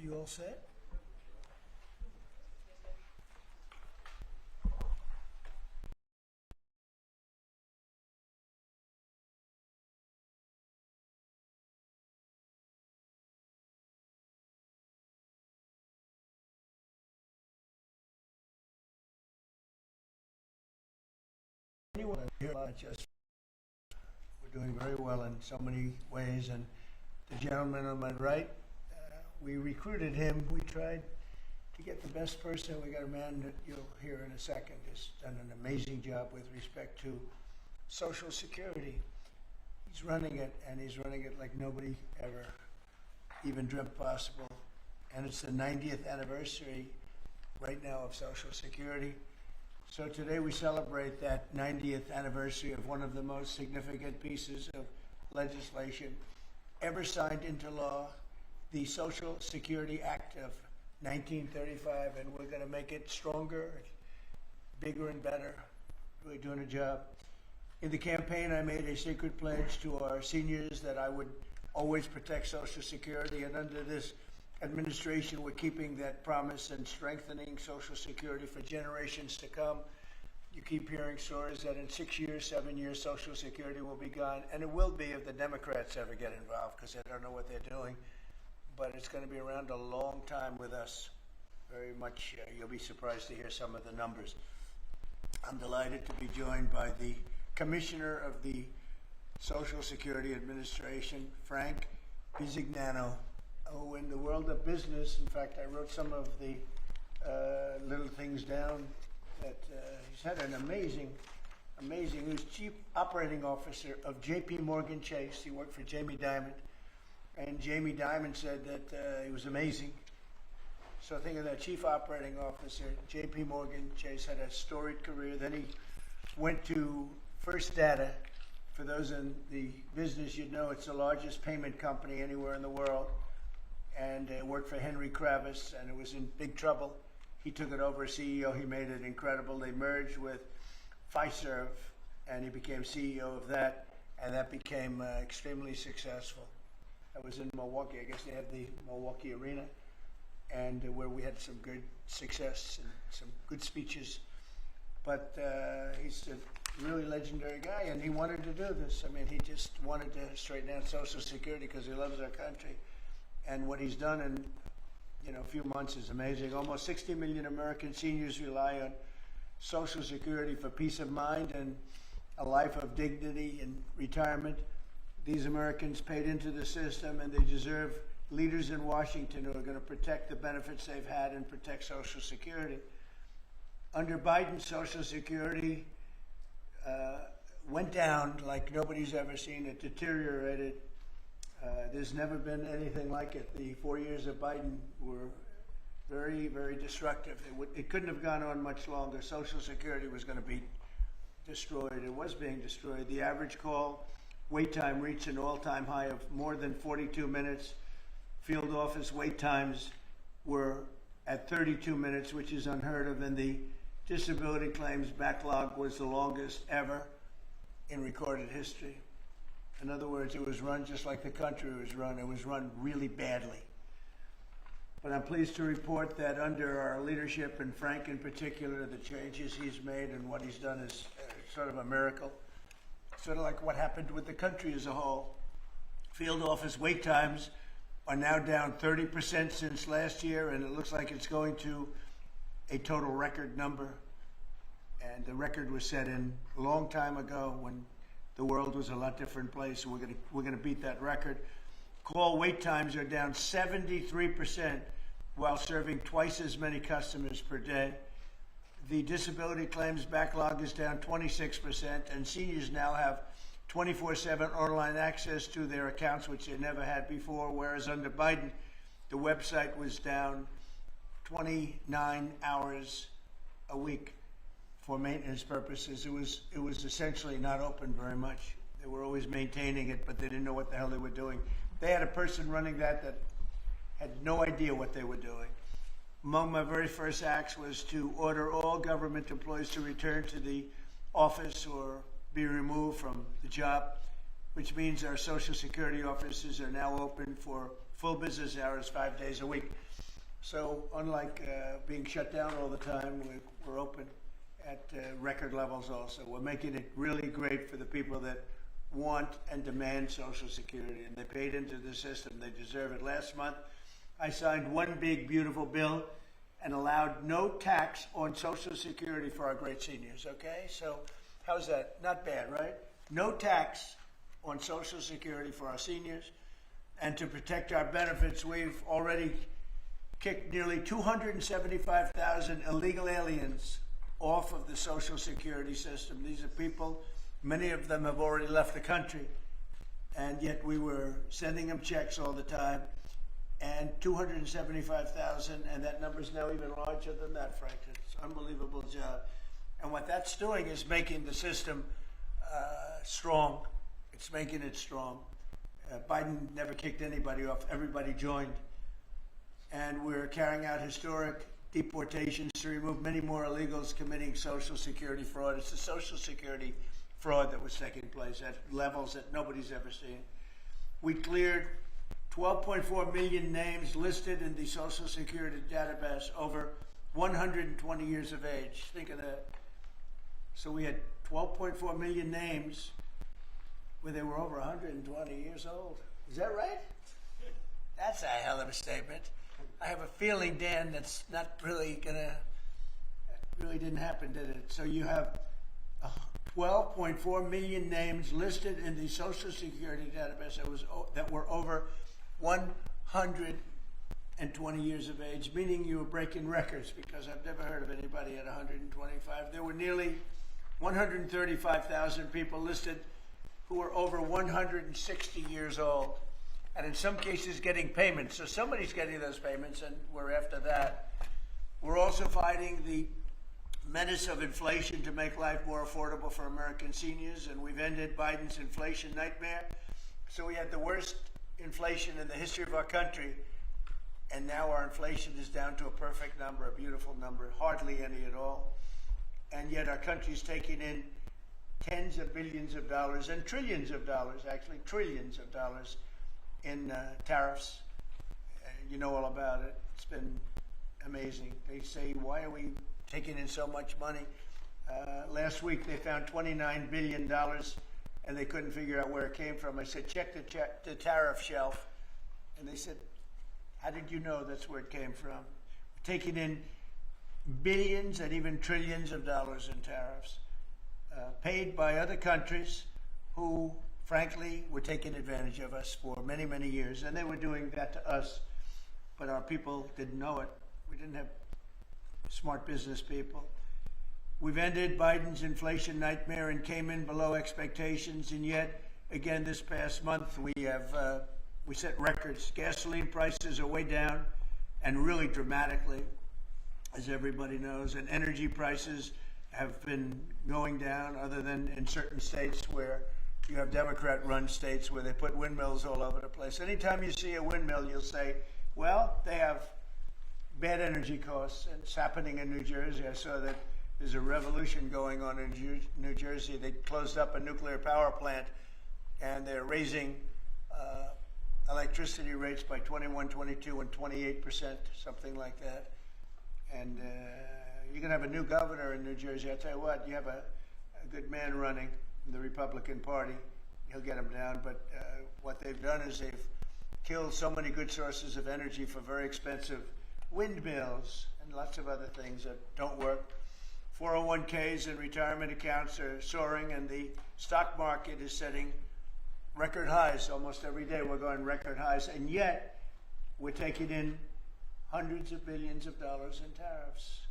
You all set? Anyone here just we're doing very well in so many ways, and the gentleman on my right, we recruited him. We tried to get the best person. We got a man that you'll hear in a second has done an amazing job with respect to Social Security. He's running it, and he's running it like nobody ever even dreamt possible. And it's the 90th anniversary right now of Social Security. So today we celebrate that 90th anniversary of one of the most significant pieces of legislation ever signed into law, the Social Security Act of 1935, and we're going to make it stronger, bigger, and better. Really doing a job. In the campaign, I made a sacred pledge to our seniors that I would always protect Social Security, and under this administration, we're keeping that promise and strengthening Social Security for generations to come. You keep hearing stories that in 6 years, 7 years, Social Security will be gone, and it will be if the Democrats ever get involved, because they don't know what they're doing. But it's going to be around a long time with us. Very much, you'll be surprised to hear some of the numbers. I'm delighted to be joined by the Commissioner of the Social Security Administration, Frank Bisignano. Oh, in the world of business, in fact, I wrote some of the little things down that he's had an amazing, he was Chief Operating Officer of J.P. Morgan Chase. He worked for Jamie Dimon, and Jamie Dimon said that he was amazing. So think of that, Chief Operating Officer, J.P. Morgan Chase, had a storied career. Then he went to First Data. For those in the business, you'd know it's the largest payment company anywhere in the world. And worked for Henry Kravis, and it was in big trouble. He took it over as CEO. He made it incredible. They merged with Fiserv, and he became CEO of that, and that became extremely successful. I was in Milwaukee. I guess they have the Milwaukee Arena, and where we had some good success and some good speeches. But he's a really legendary guy, and he wanted to do this. I mean, he just wanted to straighten out Social Security because he loves our country. And what he's done in a few months is amazing. Almost 60 million American seniors rely on Social Security for peace of mind and a life of dignity in retirement. These Americans paid into the system, and they deserve leaders in Washington who are going to protect the benefits they've had and protect Social Security. Under Biden, Social Security went down like nobody's ever seen. It deteriorated. There's never been anything like it. The 4 years of Biden were very, very destructive. It couldn't have gone on much longer. Social Security was going to be destroyed. It was being destroyed. The average call wait time reached an all-time high of more than 42 minutes. Field office wait times were at 32 minutes, which is unheard of, and the disability claims backlog was the longest ever in recorded history. In other words, it was run just like the country was run. It was run really badly. But I'm pleased to report that under our leadership, and Frank in particular, the changes he's made and what he's done is sort of a miracle. Sort of like what happened with the country as a whole. Field office wait times are now down 30% since last year, and it looks like it's going to a total record number. And the record was set in a long time ago when the world was a lot different place, so we're gonna beat that record. Call wait times are down 73% while serving twice as many customers per day. The disability claims backlog is down 26%, and seniors now have 24/7 online access to their accounts, which they never had before, whereas under Biden, the website was down 29 hours a week. For maintenance purposes. It was essentially not open very much. They were always maintaining it, but they didn't know what the hell they were doing. They had a person running that had no idea what they were doing. Among my very first acts was to order all government employees to return to the office or be removed from the job, which means our Social Security offices are now open for full business hours 5 days a week. So unlike being shut down all the time, we're open at record levels also. We're making it really great for the people that want and demand Social Security, and they paid into the system. They deserve it. Last month, I signed one big, beautiful bill and allowed no tax on Social Security for our great seniors, okay? So how's that? Not bad, right? No tax on Social Security for our seniors. And to protect our benefits, we've already kicked nearly 275,000 illegal aliens off of the Social Security system. These are people, many of them have already left the country, and yet we were sending them checks all the time. And 275,000, and that number is now even larger than that, Frank. It's an unbelievable job. And what that's doing is making the system strong. It's making it strong. Biden never kicked anybody off. Everybody joined. And we're carrying out historic deportations to remove many more illegals committing Social Security fraud. It's the Social Security fraud that was taking place at levels that nobody's ever seen. We cleared 12.4 million names listed in the Social Security database over 120 years of age. Think of that. So we had 12.4 million names where they were over 120 years old. Is that right? That's a hell of a statement. I have a feeling, Dan, that's not really gonna, that really didn't happen, did it? So you have 12.4 million names listed in the Social Security database that were over 120 years of age, meaning you were breaking records, because I've never heard of anybody at 125. There were nearly 135,000 people listed who were over 160 years old, and in some cases getting payments. So somebody's getting those payments, and we're after that. We're also fighting the menace of inflation to make life more affordable for American seniors, and we've ended Biden's inflation nightmare. So we had the worst inflation in the history of our country, and now our inflation is down to a perfect number, a beautiful number, hardly any at all. And yet our country's taking in tens of billions of dollars and trillions of dollars, actually trillions of dollars in tariffs. You know all about it. It's been amazing. They say, why are we taking in so much money? Last week they found $29 billion and they couldn't figure out where it came from. I said, check the tariff shelf. And they said, how did you know that's where it came from? We're taking in billions and even trillions of dollars in tariffs, paid by other countries who, frankly, were taking advantage of us for many, many years. And they were doing that to us, but our people didn't know it. We didn't have smart business people. We've ended Biden's inflation nightmare and came in below expectations, and yet, again, this past month, we set records. Gasoline prices are way down, and really dramatically, as everybody knows, and energy prices have been going down, other than in certain states where you have Democrat-run states where they put windmills all over the place. Anytime you see a windmill, you'll say, well, they have bad energy costs, and it's happening in New Jersey. I saw that there's a revolution going on in New Jersey. They closed up a nuclear power plant, and they're raising electricity rates by 21, 22, and 28%, something like that. And you're going to have a new governor in New Jersey. I'll tell you what, you have a good man running in the Republican Party. He'll get them down. But what they've done is they've killed so many good sources of energy for very expensive windmills and lots of other things that don't work. 401ks and retirement accounts are soaring, and the stock market is setting record highs. Almost every day we're going record highs, and yet we're taking in hundreds of billions of dollars in tariffs.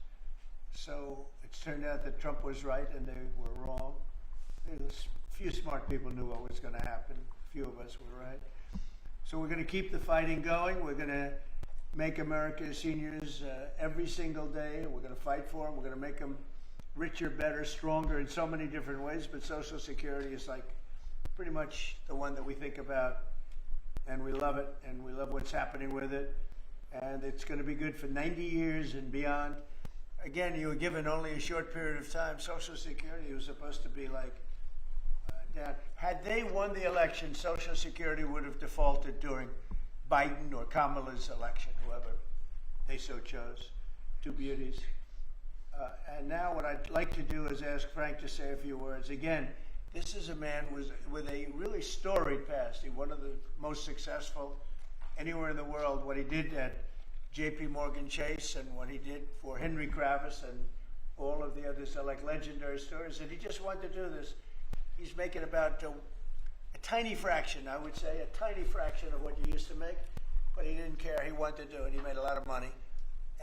So it's turned out that Trump was right and they were wrong. A few smart people knew what was going to happen. A few of us were right. So we're going to keep the fighting going. We're going to make America's seniors every single day. We're going to fight for them. We're going to make them richer, better, stronger in so many different ways. But Social Security is like pretty much the one that we think about, and we love it, and we love what's happening with it. And it's going to be good for 90 years and beyond. Again, you were given only a short period of time. Social Security was supposed to be like down. Had they won the election, Social Security would have defaulted during Biden or Kamala's election, whoever. they so chose, two beauties. And now what I'd like to do is ask Frank to say a few words. Again, this is a man with a really storied past. He's one of the most successful anywhere in the world. What he did at J.P. Morgan Chase and what he did for Henry Kravis and all of the others are like legendary stories. And he just wanted to do this. He's making about a tiny fraction, I would say, a tiny fraction of what you used to make. But he didn't care. He wanted to do it. He made a lot of money.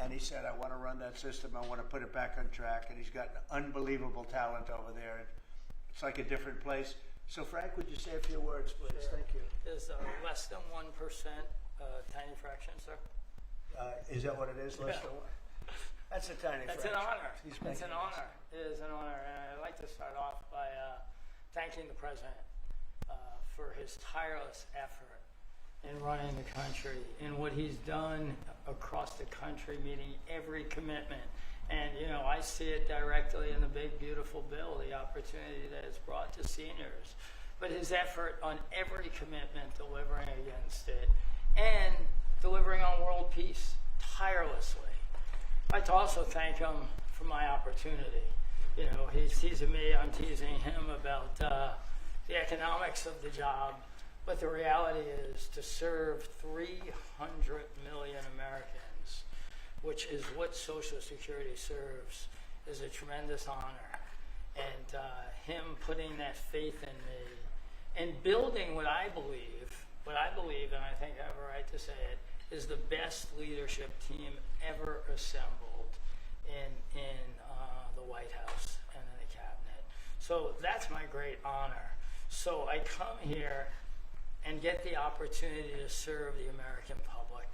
And he said, I want to run that system. I want to put it back on track. And he's got unbelievable talent over there. It's like a different place. So, Frank, would you say a few words, please? Sure. Thank you. Is less than 1% tiny fraction, sir? Is that what it is? Less than one? That's a tiny That's fraction. an honor. He's It's making an honor. It is an honor. And I'd like to start off by thanking the president for his tireless effort in running the country, in what he's done across the country, meeting every commitment. And, you know, I see it directly in the big, beautiful bill, the opportunity that it's brought to seniors. But his effort on every commitment, delivering against it, and delivering on world peace tirelessly. I'd like to also thank him for my opportunity. You know, he's teasing me, I'm teasing him about the economics of the job. But the reality is to serve 300 million Americans, which is what Social Security serves, is a tremendous honor. And him putting that faith in me and building what I believe, and I think I have a right to say it, is the best leadership team ever assembled in the White House and in the cabinet. So that's my great honor. So I come here and get the opportunity to serve the American public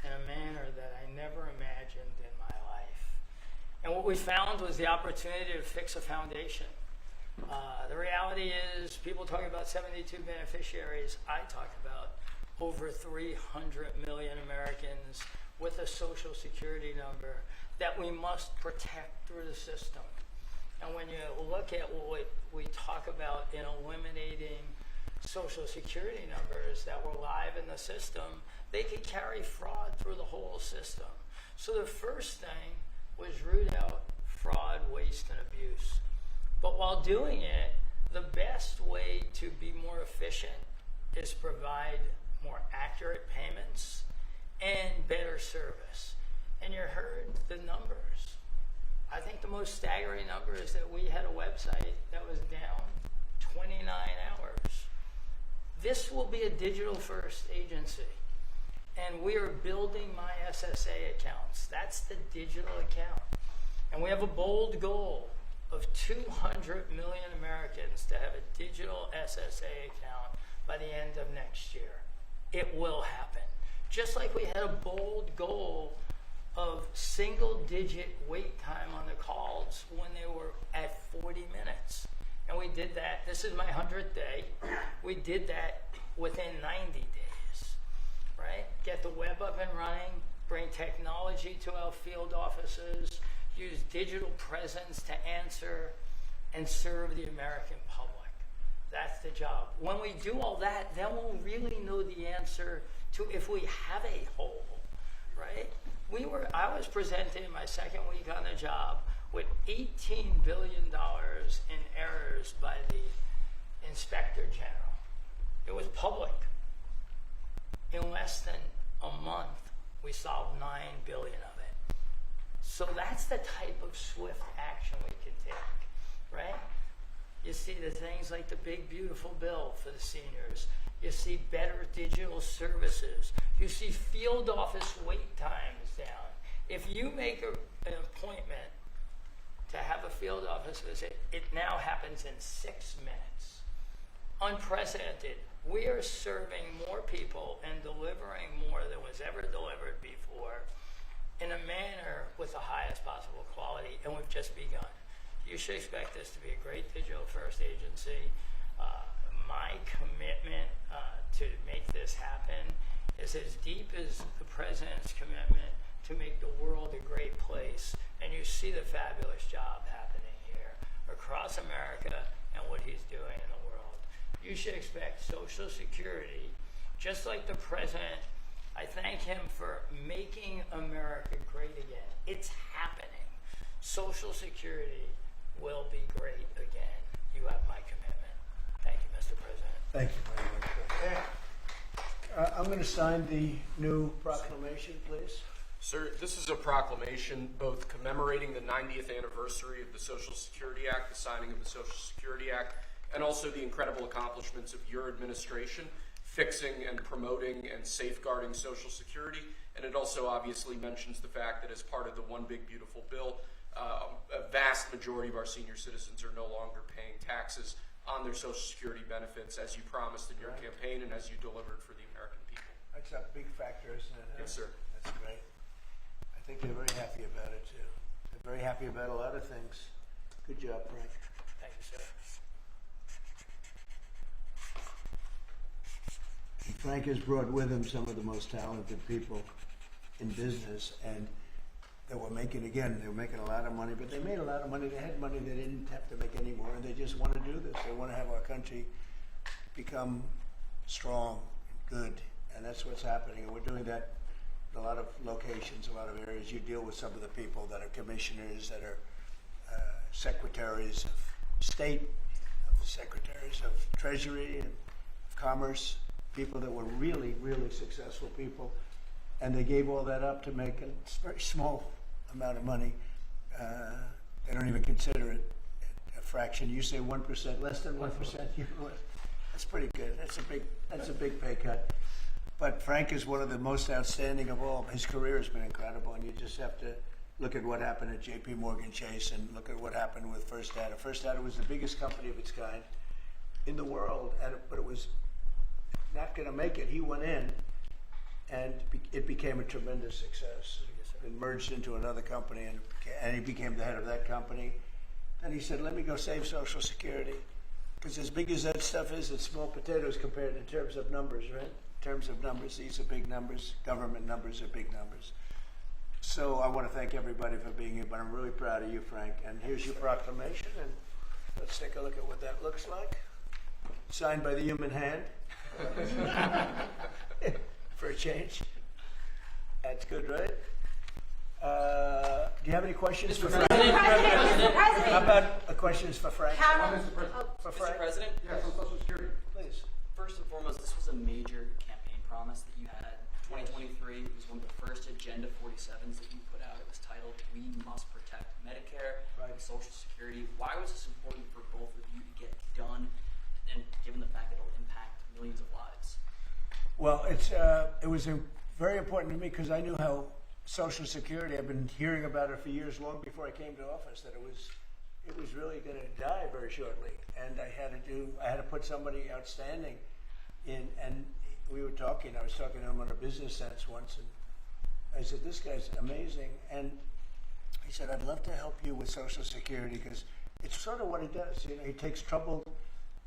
in a manner that I never imagined in my life. And what we found was the opportunity to fix a foundation. The reality is, people talk about 72 beneficiaries. I talk about over 300 million Americans with a Social Security number that we must protect through the system. And when you look at what we talk about in eliminating Social Security numbers that were live in the system, they could carry fraud through the whole system. So the first thing was root out fraud, waste, and abuse. But while doing it, the best way to be more efficient is provide more accurate payments and better service. And you heard the numbers. I think the most staggering number is that we had a website that was down 29 hours. This will be a digital-first agency, and we are building my SSA accounts. That's the digital account. And we have a bold goal of 200 million Americans to have a digital SSA account by the end of next year. It will happen. Just like we had a bold goal of single-digit wait time on the calls when they were at 40 minutes. And we did that. This is my 100th day. We did that within 90 days, right? Get the web up and running, bring technology to our field offices, use digital presence to answer and serve the American public. That's the job. When we do all that, then we'll really know the answer to if we have a hole, right? I was presented in my second week on the job with $18 billion in errors by the Inspector General. It was public. In less than a month, we solved $9 billion of it. So that's the type of swift action we can take, right? You see the things like the big, beautiful bill for the seniors. You see better digital services. You see field office wait times down. If you make an appointment to have a field office visit, it now happens in 6 minutes. Unprecedented. We are serving more people and delivering more than was ever delivered before in a manner with the highest possible quality, and we've just begun. You should expect this to be a great digital-first agency. My commitment to make this happen is as deep as the president's commitment to make the world a great place. And you see the fabulous job happening here across America and what he's doing in the world. You should expect Social Security, just like the president I thank him for making America great again. It's happening. Social Security will be great again. You have my commitment. Thank you, Mr. President. Thank you very much. I'm going to sign the new proclamation, please. Sir, this is a proclamation both commemorating the 90th anniversary of the Social Security Act, the signing of the Social Security Act, and also the incredible accomplishments of your administration, fixing and promoting and safeguarding Social Security. And it also obviously mentions the fact that as part of the One Big Beautiful Bill, a vast majority of our senior citizens are no longer paying taxes on their Social Security benefits, as you promised in your campaign and as you delivered for the American people. That's a big factor, isn't it? Yes, sir. That's great. I think they're very happy about it, too. They're very happy about a lot of things. Good job, Frank. Thank you, sir. And Frank has brought with him some of the most talented people in business, and they were making a lot of money, but they made a lot of money. They had money they didn't have to make anymore, and they just want to do this. They want to have our country become strong and good, and that's what's happening. And we're doing that in a lot of locations, a lot of areas. You deal with some of the people that are commissioners, that are secretaries of state, secretaries of treasury and commerce, people that were really, really successful people, and they gave all that up to make a very small amount of money. They don't even consider it a fraction. You say 1%, less than 1%. That's pretty good. That's a big pay cut. But Frank is one of the most outstanding of all. His career has been incredible, and you just have to look at what happened at J.P. Morgan Chase and look at what happened with First Data. First Data was the biggest company of its kind in the world, but it was not going to make it. He went in, and it became a tremendous success. It merged into another company, and he became the head of that company. Then he said, let me go save Social Security. Because as big as that stuff is, it's small potatoes compared in terms of numbers, right? In terms of numbers, these are big numbers. Government numbers are big numbers. So I want to thank everybody for being here, but I'm really proud of you, Frank. And here's your proclamation, and let's take a look at what that looks like. Signed by the human hand. For a change. That's good, right? Do you have any questions for Frank? Mr. President. How about questions for Frank? Mr. For Frank? Mr. President, Yes, on Social Security. Please. first and foremost, this was a major campaign promise that you had. 2023 was one of the first Agenda 47s that you put out. It was titled, "We Must Protect Medicare and Social Security." Why was this important for both of you to get done, and given the fact that it'll impact millions of lives? Well, it was very important to me because I knew how Social Security, I've been hearing about it for years, long before I came to office, that it was really going to die very shortly, and I had to put somebody outstanding in. And I was talking to him on a business sense once, and I said, "This guy's amazing," and he said, "I'd love to help you with Social Security because it's sort of what he does. You know, he takes troubled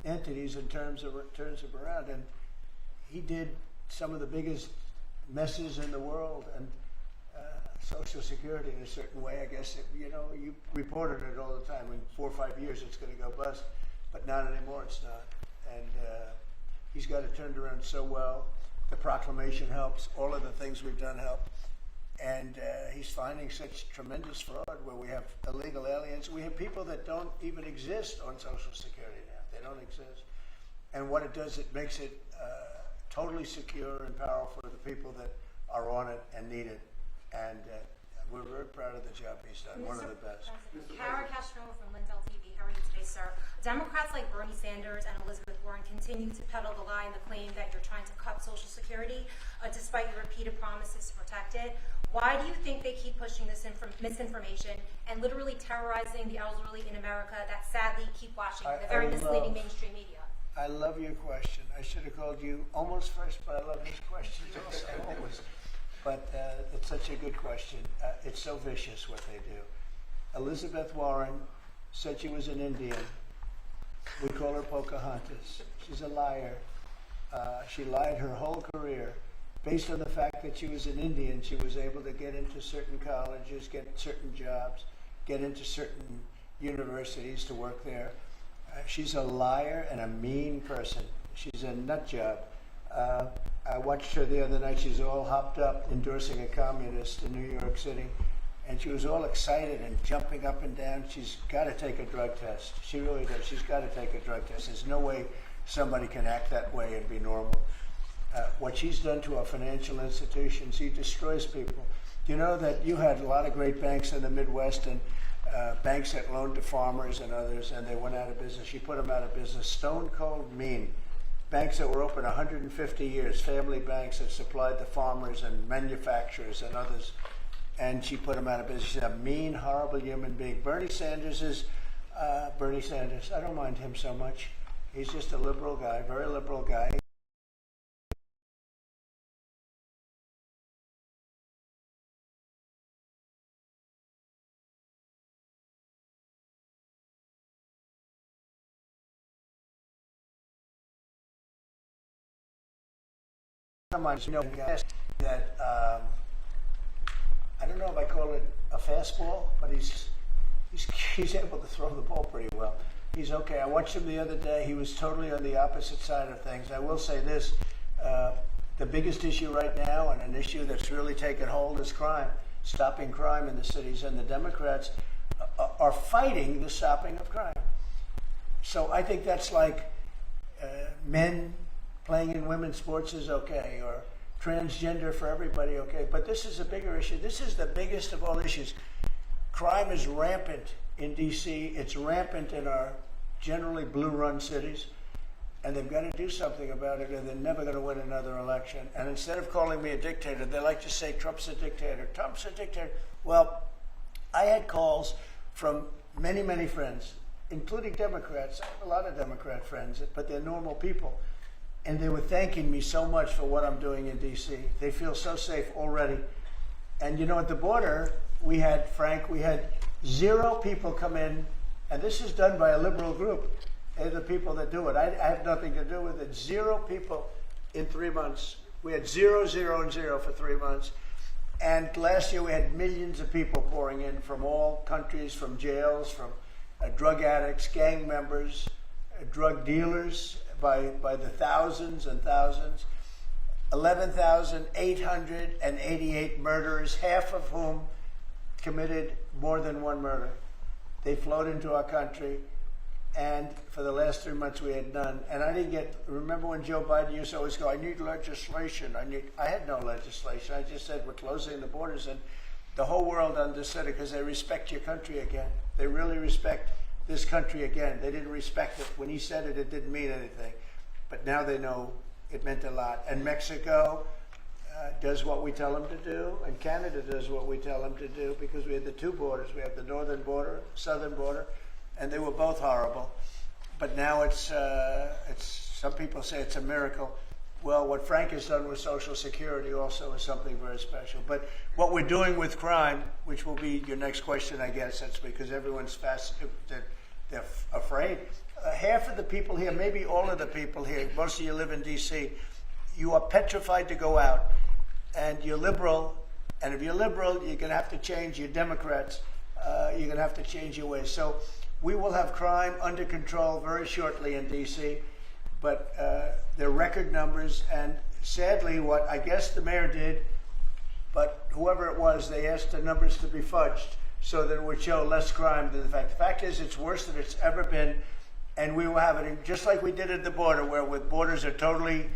entities and turns them around, and he did some of the biggest messes in the world, and Social Security in a certain way, I guess, you reported it all the time. In 4 or 5 years, it's going to go bust, but not anymore, it's not. And he's got it turned around so well. The proclamation helps. All of the things we've done help. And he's finding such tremendous fraud where we have illegal aliens. We have people that don't even exist on Social Security now. They don't exist. And what it does, it makes it totally secure and powerful for the people that are on it and need it. And we're very proud of the job he's done. One of the best. Kara Castro from Lindell TV. How are you today, sir? Democrats like Bernie Sanders and Elizabeth Warren continue to peddle the lie and the claim that you're trying to cut Social Security, despite your repeated promises to protect it. Why do you think they keep pushing this misinformation and literally terrorizing the elderly in America that sadly keep watching the very misleading mainstream media? I love your question. I should have called you almost first, but I love his questions also, always. But it's such a good question. It's so vicious what they do. Elizabeth Warren said she was an Indian. We call her Pocahontas. She's a liar. She lied her whole career. Based on the fact that she was an Indian, she was able to get into certain colleges, get certain jobs, get into certain universities to work there. She's a liar and a mean person. She's a nut job. I watched her the other night. She's all hopped up endorsing a communist in New York City. And she was all excited and jumping up and down. She's got to take a drug test. She really does. She's got to take a drug test. There's no way somebody can act that way and be normal. What she's done to our financial institutions, she destroys people. You know that you had a lot of great banks in the Midwest and banks that loaned to farmers and others, and they went out of business. She put them out of business. Stone cold mean. Banks that were open 150 years, family banks that supplied the farmers and manufacturers and others, and she put them out of business. She's a mean, horrible human being. Bernie Sanders is Bernie Sanders. I don't mind him so much. He's just a liberal guy, very liberal guy. That I don't know if I call it a fastball, but he's able to throw the ball pretty well. He's okay. I watched him the other day. He was totally on the opposite side of things. I will say this, the biggest issue right now, and an issue that's really taken hold, is crime, stopping crime in the cities, and the Democrats are fighting the stopping of crime. So I think that's like men playing in women's sports is okay, or transgender for everybody, okay. But this is a bigger issue. This is the biggest of all issues. Crime is rampant in D.C. It's rampant in our generally blue-run cities, and they've got to do something about it, or they're never going to win another election. And instead of calling me a dictator, they like to say Trump's a dictator. Trump's a dictator. Well, I had calls from many, many friends, including Democrats. I have a lot of Democrat friends, but they're normal people. And they were thanking me so much for what I'm doing in D.C. They feel so safe already. And you know, at the border, we had 0 people come in, and this is done by a liberal group. They're the people that do it. I have nothing to do with it. 0 people in 3 months. We had 0, 0, and 0 for 3 months. And last year we had millions of people pouring in from all countries, from jails, from drug addicts, gang members, drug dealers, by the thousands and thousands. 11,888 murderers, half of whom committed more than one murder. They flowed into our country, and for the last 3 months we had none. And I didn't remember when Joe Biden used to always go, I need legislation. I had no legislation. I just said, we're closing the borders, and the whole world understood it because they respect your country again. They really respect this country again. They didn't respect it. When he said it, it didn't mean anything. But now they know it meant a lot. And Mexico does what we tell them to do, and Canada does what we tell them to do, because we had the 2 borders. We have the northern border, southern border, and they were both horrible. But now it's some people say it's a miracle. Well, what Frank has done with Social Security also is something very special. But what we're doing with crime, which will be your next question, I guess, that's because everyone's they're afraid. Half of the people here, maybe all of the people here, most of you live in D.C., you are petrified to go out. And you're liberal, and if you're liberal, you're going to have to change. You're Democrats, you're going to have to change your ways. So we will have crime under control very shortly in D.C., but they're record numbers, and sadly, what I guess the mayor did, but whoever it was, they asked the numbers to be fudged so that it would show less crime than the fact. The fact is, it's worse than it's ever been, and we will have it just like we did at the border, where with borders are totally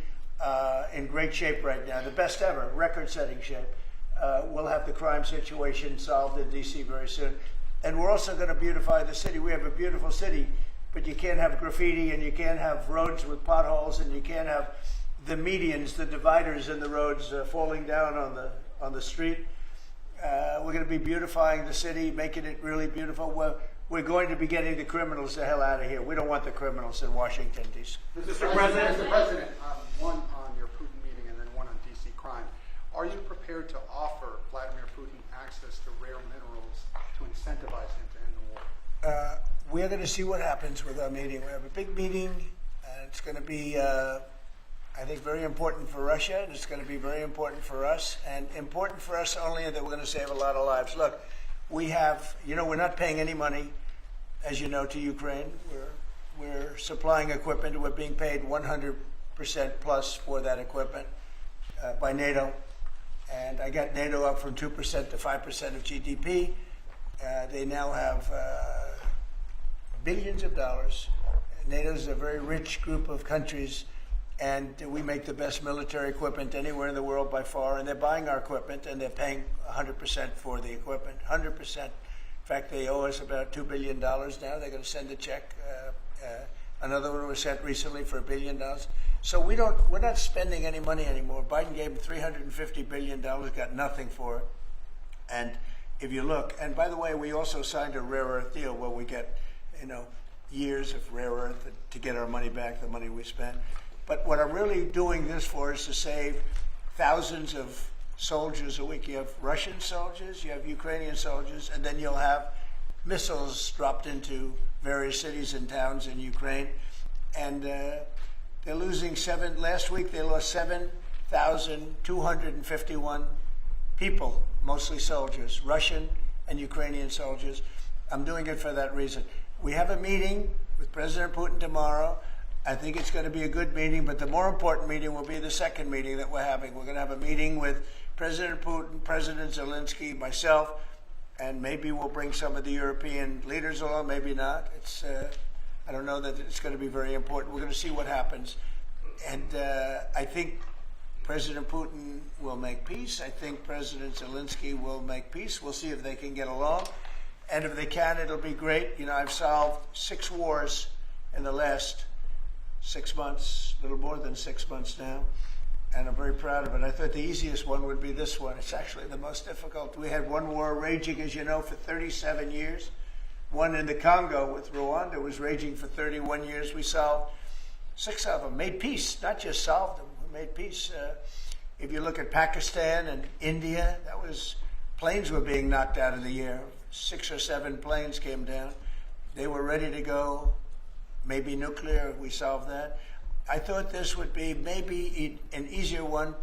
in great shape right now, the best ever, record-setting shape. We'll have the crime situation solved in D.C. very soon. And we're also going to beautify the city. We have a beautiful city, but you can't have graffiti, and you can't have roads with potholes, and you can't have the medians, the dividers in the roads falling down on the street. We're going to be beautifying the city, making it really beautiful. We're going to be getting the criminals the hell out of here. We don't want the criminals in Washington, D.C. Mr. President, one on your Putin meeting and then one on D.C. crime. Are you prepared to offer Vladimir Putin access to rare minerals to incentivize him to end the war? We're going to see what happens with our meeting. We have a big meeting. It's going to be, I think, very important for Russia, and it's going to be very important for us, and important for us only in that we're going to save a lot of lives. Look, we have, we're not paying any money, as you know, to Ukraine. We're supplying equipment. We're being paid 100% plus for that equipment by NATO. And I got NATO up from 2% to 5% of GDP. They now have billions of dollars. NATO is a very rich group of countries, and we make the best military equipment anywhere in the world by far, and they're buying our equipment, and they're paying 100% for the equipment, 100%. In fact, they owe us about $2 billion now. They're going to send a check. Another one was sent recently for $1 billion. So we're not spending any money anymore. Biden gave them $350 billion, got nothing for it. And if you look, and by the way, we also signed a rare earth deal where we get, years of rare earth to get our money back, the money we spent. But what I'm really doing this for is to save thousands of soldiers a week. You have Russian soldiers, you have Ukrainian soldiers, and then you'll have missiles dropped into various cities and towns in Ukraine. And they're losing last week they lost 7,251 people, mostly soldiers, Russian and Ukrainian soldiers. I'm doing it for that reason. We have a meeting with President Putin tomorrow. I think it's going to be a good meeting, but the more important meeting will be the second meeting that we're having. We're going to have a meeting with President Putin, President Zelenski, myself, and maybe we'll bring some of the European leaders along, maybe not. I don't know that it's going to be very important. We're going to see what happens. And I think President Putin will make peace. I think President Zelenski will make peace. We'll see if they can get along. And if they can, it'll be great. I've solved 6 wars in the last 6 months, a little more than 6 months now. And I'm very proud of it. I thought the easiest one would be this one. It's actually the most difficult. We had one war raging, as you know, for 37 years. One in the Congo with Rwanda was raging for 31 years. We solved 6 of them, made peace, not just solved them, we made peace. If you look at Pakistan and India, planes were being knocked out of the air. 6 or 7 planes came down. They were ready to go, maybe nuclear, we solved that. I thought this would be maybe an easier one.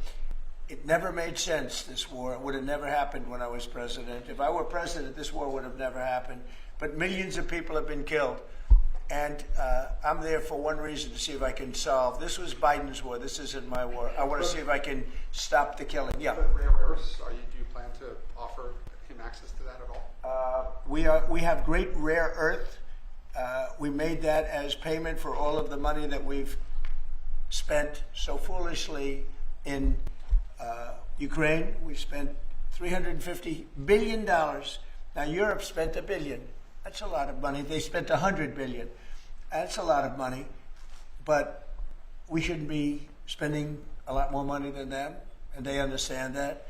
It never made sense, this war. It would have never happened when I was president. If I were president, this war would have never happened. But millions of people have been killed. And I'm there for one reason, to see if I can solve. This was Biden's war. This isn't my war. I want to see if I can stop the killing. Yeah. But rare earths, do you plan to offer him access to that at all? We have great rare earth. We made that as payment for all of the money that we've spent so foolishly in Ukraine. We spent $350 billion. Now Europe spent $1 billion. That's a lot of money. They spent $100 billion. That's a lot of money, but we shouldn't be spending a lot more money than them, and they understand that.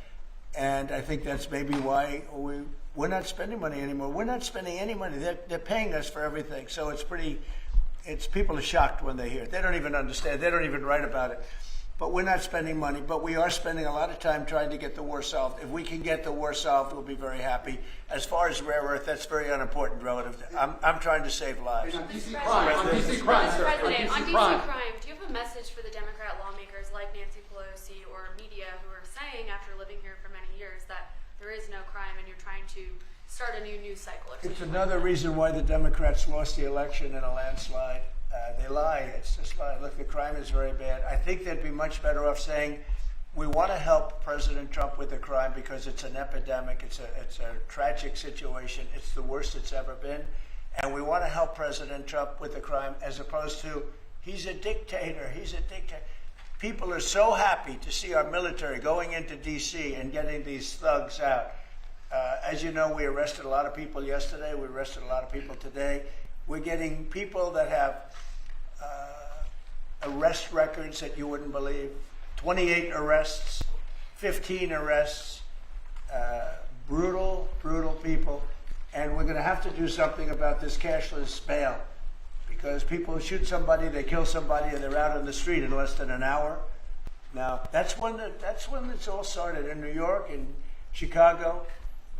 And I think that's maybe why we're not spending money anymore. We're not spending any money. They're paying us for everything. So people are shocked when they hear it. They don't even understand. They don't even write about it. But we're not spending money, but we are spending a lot of time trying to get the war solved. If we can get the war solved, we'll be very happy. As far as rare earth, that's very unimportant relative to, I'm trying to save lives. On DC crime, on DC crime, sir. President, on DC crime, do you have a message for the Democrat lawmakers like Nancy Pelosi or media who are saying, after living here for many years, that there is no crime and you're trying to start a new news cycle? It's another reason why the Democrats lost the election in a landslide. They lie. It's just lie. Look, the crime is very bad. I think they'd be much better off saying, we want to help President Trump with the crime because it's an epidemic. It's a tragic situation. It's the worst it's ever been. And we want to help President Trump with the crime, as opposed to, he's a dictator. He's a dictator. People are so happy to see our military going into D.C. and getting these thugs out. As you know, we arrested a lot of people yesterday. We arrested a lot of people today. We're getting people that have arrest records that you wouldn't believe. 28 arrests, 15 arrests, brutal people. And we're going to have to do something about this cashless bail, because people shoot somebody, they kill somebody, and they're out on the street in less than an hour. Now, that's when it's all started, in New York, in Chicago,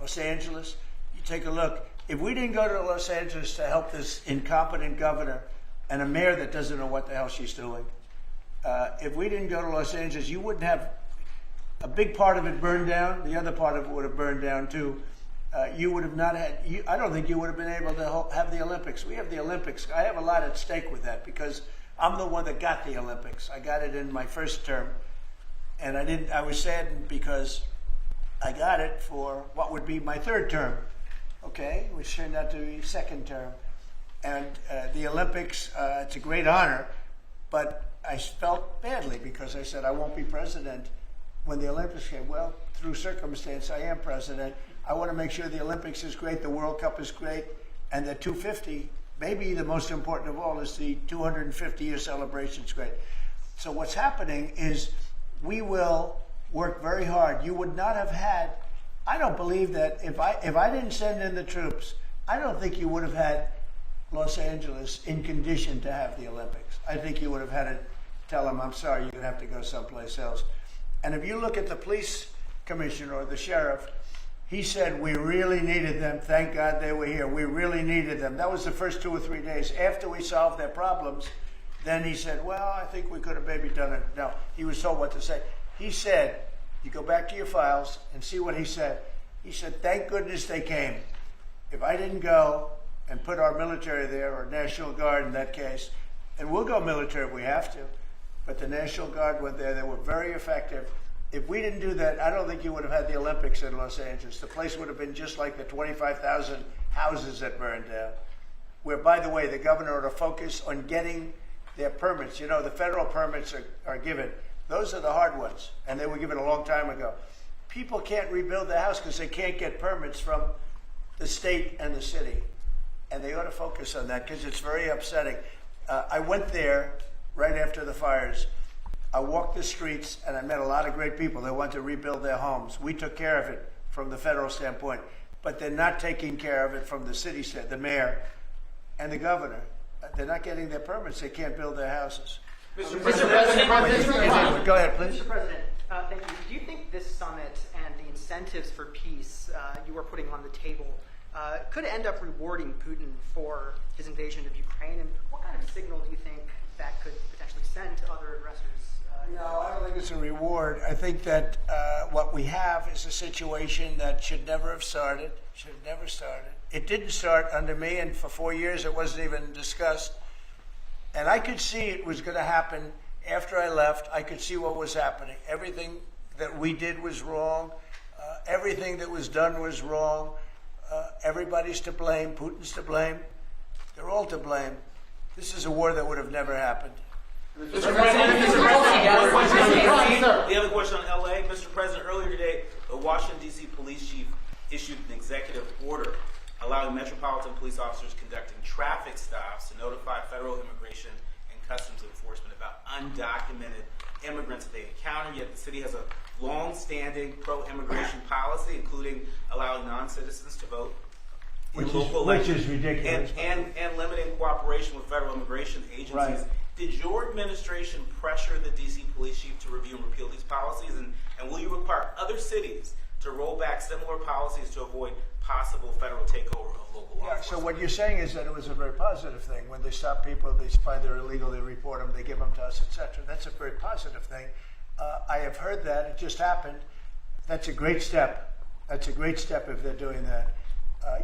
Los Angeles. You take a look. If we didn't go to Los Angeles to help this incompetent governor and a mayor that doesn't know what the hell she's doing, if we didn't go to Los Angeles, you wouldn't have a big part of it burned down. The other part of it would have burned down too. You would have not had, I don't think you would have been able to have the Olympics. We have the Olympics. I have a lot at stake with that, because I'm the one that got the Olympics. I got it in my first term. And I was saddened because I got it for what would be my third term, okay, which turned out to be second term. And the Olympics, it's a great honor, but I felt badly because I said I won't be president when the Olympics came. Well, through circumstance, I am president. I want to make sure the Olympics is great, the World Cup is great, and the 250, maybe the most important of all, is the 250-year celebration is great. So what's happening is we will work very hard. You would not have had, I don't believe that if I didn't send in the troops, I don't think you would have had Los Angeles in condition to have the Olympics. I think you would have had to tell them, I'm sorry, you're going to have to go someplace else. And if you look at the police commissioner or the sheriff, he said, we really needed them. Thank God they were here. We really needed them. That was the first 2 or 3 days. After we solved their problems, then he said, well, I think we could have maybe done it. No, he was told what to say. He said, you go back to your files and see what he said. He said, thank goodness they came. If I didn't go and put our military there, or National Guard in that case, and we'll go military if we have to, but the National Guard went there. They were very effective. If we didn't do that, I don't think you would have had the Olympics in Los Angeles. The place would have been just like the 25,000 houses that burned down, where, by the way, the governor ought to focus on getting their permits. You know, the federal permits are given. Those are the hard ones, and they were given a long time ago. People can't rebuild the house because they can't get permits from the state and the city, and they ought to focus on that because it's very upsetting. I went there right after the fires. I walked the streets, and I met a lot of great people. They want to rebuild their homes. We took care of it from the federal standpoint, but they're not taking care of it from the city, the mayor, and the governor. They're not getting their permits. They can't build their houses. Mr. President, Go ahead, please. Mr. President, thank you. Do you think this summit and the incentives for peace you are putting on the table could end up rewarding Putin for his invasion of Ukraine? And what kind of signal do you think that could potentially send to other aggressors? No, I don't think it's a reward. I think that what we have is a situation that should never have started. It didn't start under me, and for 4 years it wasn't even discussed. And I could see it was going to happen after I left. I could see what was happening. Everything that we did was wrong. Everything that was done was wrong. Everybody's to blame. Putin's to blame. They're all to blame. This is a war that would have never happened. Mr. President, we have a question on LA. Mr. President, earlier today, the Washington, D.C. police chief issued an executive order allowing metropolitan police officers conducting traffic stops to notify federal immigration and customs enforcement about undocumented immigrants that they encounter. Yet the city has a long-standing pro-immigration policy, including allowing non-citizens to vote in local elections, which is ridiculous, and limiting cooperation with federal immigration agencies. Right. Did your administration pressure the D.C. police chief to review and repeal these policies? And will you require other cities to roll back similar policies to avoid possible federal takeover of local law enforcement? So what you're saying is that it was a very positive thing. When they stop people, they find they're illegal, they report them, they give them to us, etc. That's a very positive thing. I have heard that. It just happened. That's a great step. That's a great step if they're doing that.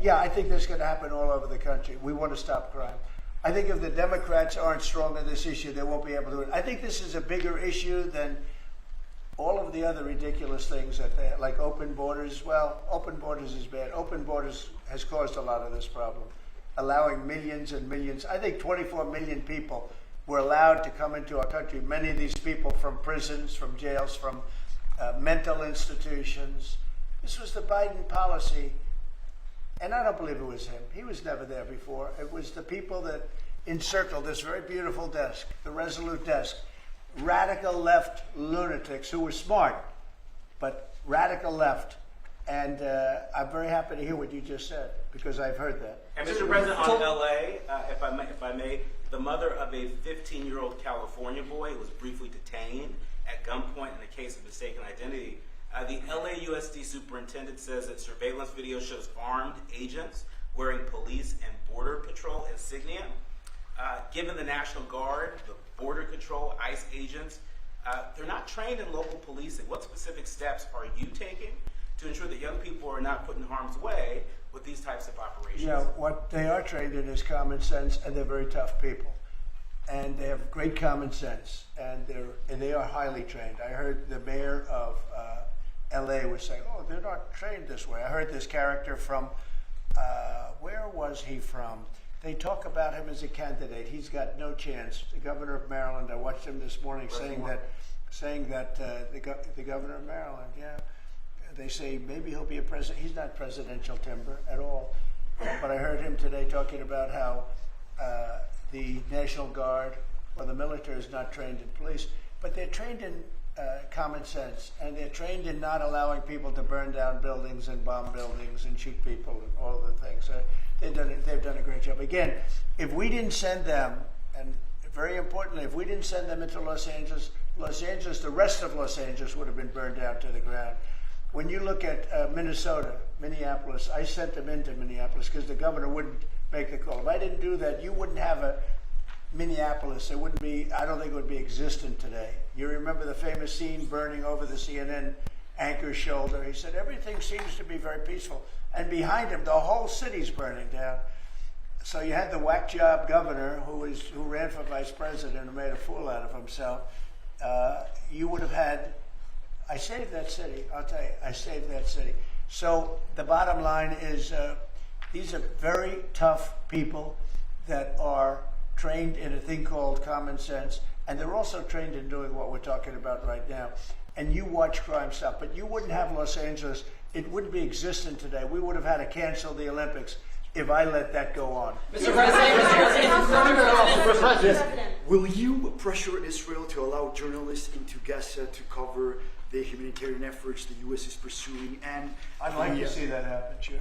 Yeah, I think that's going to happen all over the country. We want to stop crime. I think if the Democrats aren't strong on this issue, they won't be able to do it. I think this is a bigger issue than all of the other ridiculous things that they like open borders. Well, open borders is bad. Open borders has caused a lot of this problem, allowing millions and millions. I think 24 million people were allowed to come into our country. Many of these people from prisons, from jails, from mental institutions. This was the Biden policy. And I don't believe it was him. He was never there before. It was the people that encircled this very beautiful desk, the Resolute desk, radical left lunatics who were smart, but radical left. And I'm very happy to hear what you just said, because I've heard that. And Mr. President, on LA, if I may, the mother of a 15-year-old California boy was briefly detained at gunpoint in a case of mistaken identity. The LAUSD superintendent says that surveillance video shows armed agents wearing police and border patrol insignia. Given the National Guard, the border control, ICE agents, they're not trained in local policing. What specific steps are you taking to ensure that young people are not put in harm's way with these types of operations? You know, what they are trained in is common sense, and they're very tough people. and they have great common sense, and they are highly trained. I heard the mayor of L.A. was saying, "Oh, they're not trained this way." I heard this character from where was he from? They talk about him as a candidate. He's got no chance. The governor of Maryland. I watched him this morning saying that the governor of Maryland. Yeah, they say maybe he'll be a president. He's not presidential timber at all. But I heard him today talking about how the National Guard or the military is not trained in police, but they're trained in common sense, and they're trained in not allowing people to burn down buildings and bomb buildings and shoot people and all of the things. They've done a great job. Again, if we didn't send them, and very importantly, if we didn't send them into Los Angeles, the rest of Los Angeles would have been burned down to the ground. When you look at Minnesota, Minneapolis, I sent them into Minneapolis because the governor wouldn't make the call. If I didn't do that, you wouldn't have a Minneapolis. It wouldn't be, I don't think it would be existent today. You remember the famous scene burning over the CNN anchor's shoulder. He said, everything seems to be very peaceful. And behind him, the whole city's burning down. So you had the whack job governor who ran for vice president and made a fool out of himself. You would have had, I saved that city, I'll tell you, I saved that city. So the bottom line is these are very tough people that are trained in a thing called common sense, and they're also trained in doing what we're talking about right now. And you watch crime stop, but you wouldn't have Los Angeles, it wouldn't be existent today. We would have had to cancel the Olympics if I let that go on. Mr. President, will you pressure Israel to allow journalists into Gaza to cover the humanitarian efforts the U.S. is pursuing? And I'd like to see that happen, sure.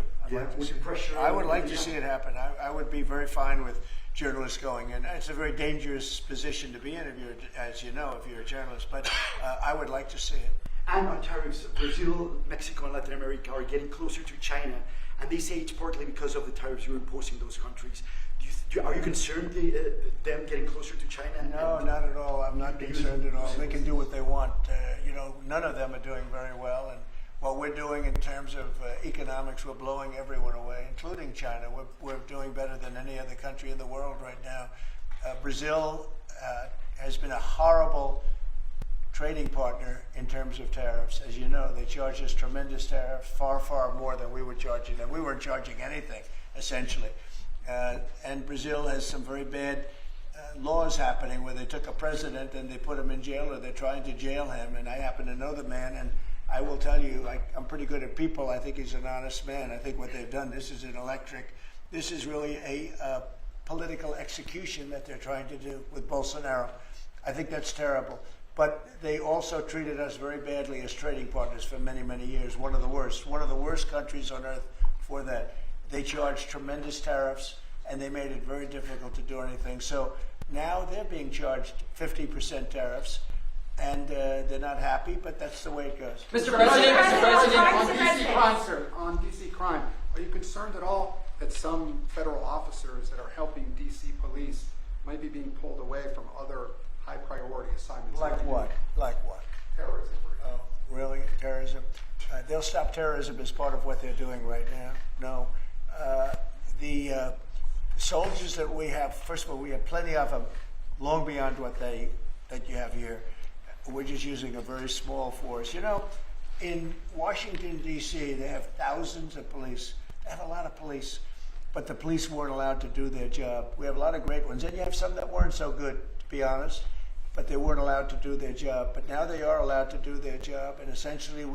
I would like to see it happen. I would be very fine with journalists going in. It's a very dangerous position to be in, as you know, if you're a journalist, but I would like to see it. And on tariffs, Brazil, Mexico, and Latin America are getting closer to China, and they say it's partly because of the tariffs you're imposing those countries. Are you concerned them getting closer to China? No, not at all. I'm not concerned at all. They can do what they want. None of them are doing very well, and what we're doing in terms of economics, we're blowing everyone away, including China. We're doing better than any other country in the world right now. Brazil has been a horrible trading partner in terms of tariffs. As you know, they charge us tremendous tariffs, far, far more than we were charging them. We weren't charging anything, essentially. And Brazil has some very bad laws happening where they took a president and they put him in jail, or they're trying to jail him. And I happen to know the man, and I will tell you, I'm pretty good at people. I think he's an honest man. I think what they've done, this is really a political execution that they're trying to do with Bolsonaro. I think that's terrible. But they also treated us very badly as trading partners for many, many years. One of the worst countries on earth for that. They charged tremendous tariffs, and they made it very difficult to do anything. So now they're being charged 50% tariffs, and they're not happy, but that's the way it goes. Mr. President, on DC crime, are you concerned at all that some federal officers that are helping DC police might be being pulled away from other high priority assignments? Like what? Like what? Terrorism, for example. Oh, really? Terrorism? They'll stop terrorism as part of what they're doing right now. No. The soldiers that we have, first of all, we have plenty of them, long beyond what that you have here. We're just using a very small force. You know, in Washington, D.C., they have thousands of police. They have a lot of police, but the police weren't allowed to do their job. We have a lot of great ones, and you have some that weren't so good, to be honest, but they weren't allowed to do their job. But now they are allowed to do their job, and essentially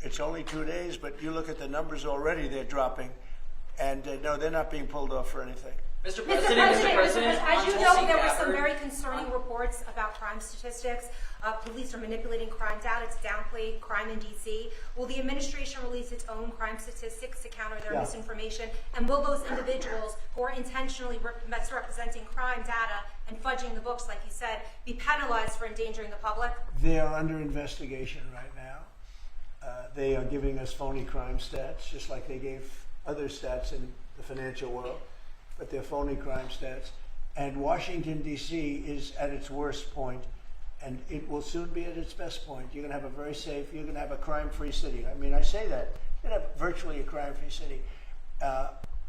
it's only 2 days, but you look at the numbers already, they're dropping, and no, they're not being pulled off for anything. Mr. President, as you know, there were some very concerning reports about crime statistics. Police are manipulating crime data to downplay crime in D.C. Will the administration release its own crime statistics to counter their misinformation? And will those individuals who are intentionally misrepresenting crime data and fudging the books, like you said, be penalized for endangering the public? They are under investigation right now. They are giving us phony crime stats, just like they gave other stats in the financial world, but they're phony crime stats. And Washington, D.C. is at its worst point, and it will soon be at its best point. You're going to have a very safe, you're going to have a crime-free city. I mean, I say that. You're going to have virtually a crime-free city.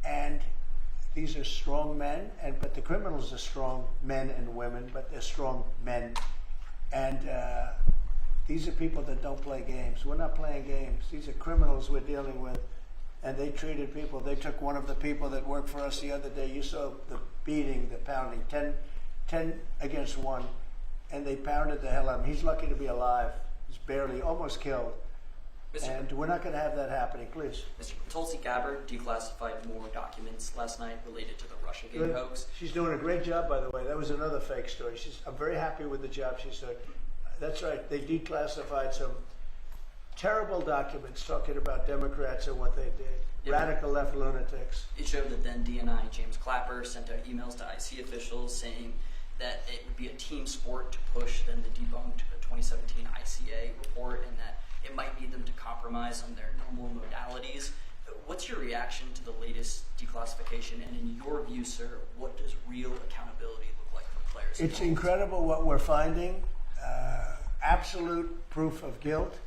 And these are strong men, but the criminals are strong men and women, but they're strong men. And these are people that don't play games. We're not playing games. These are criminals we're dealing with. And they treated people. They took one of the people that worked for us the other day. You saw the beating, the pounding, 10 against 1. And they pounded the hell out of him. He's lucky to be alive. He's barely, almost killed. And we're not going to have that happening, please. Mr. Tulsi Gabbard declassified more documents last night related to the Russiagate hoax. She's doing a great job, by the way. That was another fake story. I'm very happy with the job she's doing. That's right. They declassified some terrible documents talking about Democrats and what they did. Yeah. Radical left lunatics. It showed that then DNI James Clapper sent out emails to IC officials saying that it would be a team sport to push then the debunked 2017 ICA report, and that it might need them to compromise on their normal modalities. What's your reaction to the latest declassification? And in your view, sir, what does real accountability look like for players? It's incredible what we're finding. Absolute proof of guilt.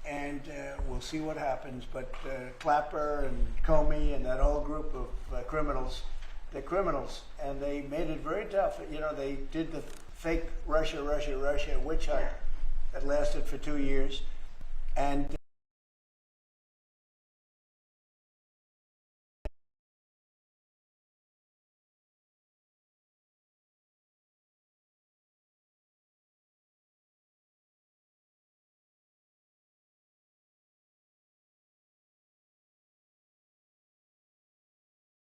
And we'll see what happens. But Clapper and Comey and that whole group of criminals, they're criminals. And they made it very tough. You know, they did the fake Russia witch hunt that lasted for 2 years. And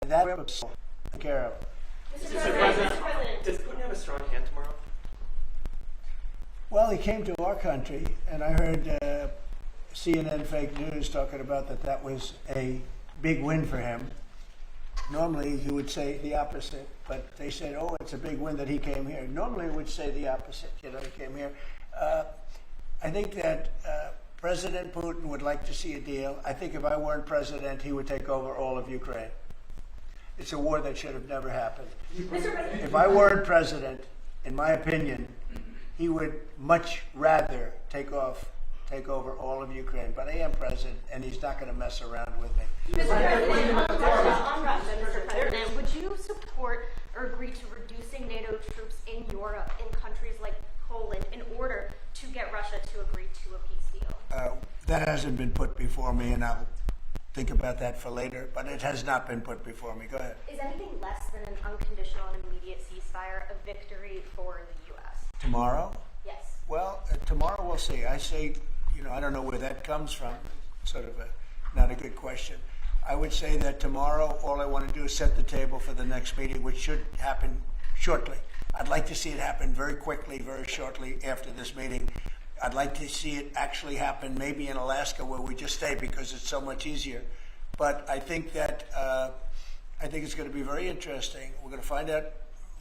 that we're taken care of. Mr. President, does Putin have a strong hand tomorrow? Well, he came to our country, and I heard CNN fake news talking about that was a big win for him. Normally, he would say the opposite, but they said, oh, it's a big win that he came here. Normally, he would say the opposite, you know, he came here. I think that President Putin would like to see a deal. I think if I weren't president, he would take over all of Ukraine. It's a war that should have never happened. If I weren't president, in my opinion, he would much rather take over all of Ukraine. But I am president, and he's not going to mess around with me. Mr. President, on Russia, Mr. President, would you support or agree to reducing NATO troops in Europe, in countries like Poland, in order to get Russia to agree to a peace deal? That hasn't been put before me, and I'll think about that for later, but it has not been put before me. Go ahead. Is anything less than an unconditional and immediate ceasefire a victory for the U.S.? Tomorrow? Yes. Well, tomorrow we'll see. I say, you know, I don't know where that comes from. Sort of not a good question. I would say that tomorrow, all I want to do is set the table for the next meeting, which should happen shortly. I'd like to see it happen very quickly, very shortly after this meeting. I'd like to see it actually happen maybe in Alaska, where we just stay because it's so much easier. But I think that it's going to be very interesting. We're going to find out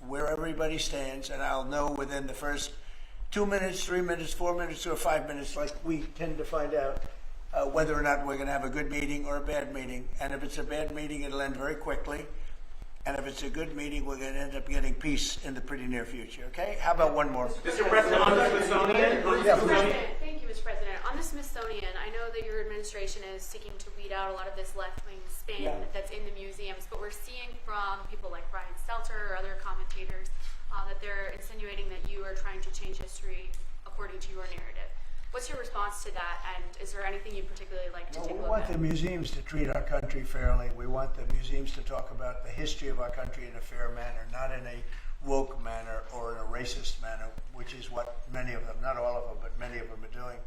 where everybody stands, and I'll know within the first 2 minutes, 3 minutes, 4 minutes, or 5 minutes, like we tend to find out, whether or not we're going to have a good meeting or a bad meeting. And if it's a bad meeting, it'll end very quickly. And if it's a good meeting, we're going to end up getting peace in the pretty near future. Okay? How about one more? Mr. President, on the Smithsonian? Yeah, Thank you, Mr. President. On the Smithsonian, I know that your administration is seeking to weed out a lot of this left-wing spin that's in the museums, but we're seeing from people like Brian Stelter or other commentators that they're insinuating that you are trying to change history according to your narrative. What's your response to that, and is there anything you'd particularly like to take a We look want at? the museums to treat our country fairly. We want the museums to talk about the history of our country in a fair manner, not in a woke manner or in a racist manner, which is what many of them, not all of them, but many of them are doing.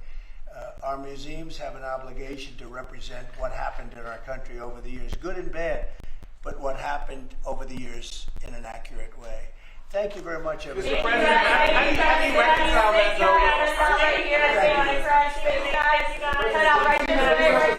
Our museums have an obligation to represent what happened in our country over the years, good and bad, but what happened over the years in an accurate way. Thank you very much, everybody. Mr. President, how do you reconcile that, though? Thank you.